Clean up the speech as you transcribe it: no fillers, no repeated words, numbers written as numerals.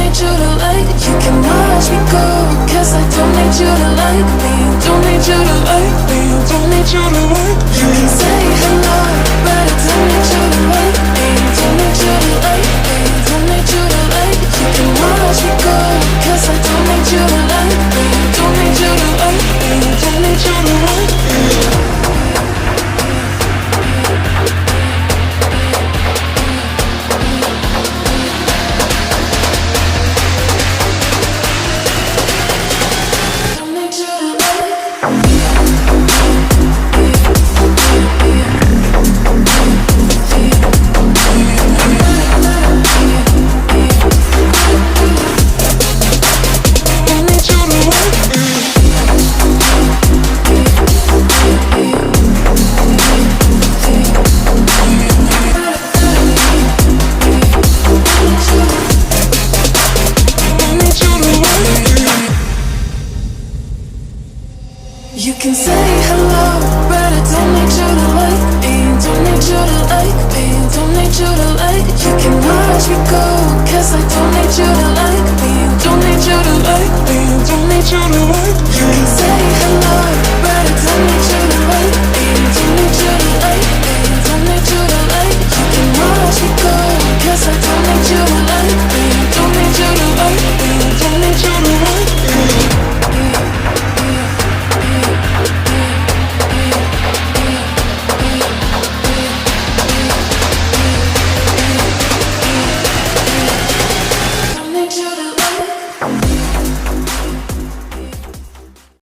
need you to like. You can watch me go, 'cause I don't need you to like me. Don't need you to like me. Don't need you to like me. You can say hello, but I don't need you to like me. Don't need you to like me. Don't need you to like. You can watch me go, 'cause I don't need you to like me. Don't need you to like me. Don't need you to like me. You can say hello, but I don't need you to like me. Don't need you to like me. Don't need you to like. You can watch me go, 'cause I don't need you to like me. Don't need you to like me. Don't need you to like. You can say hello,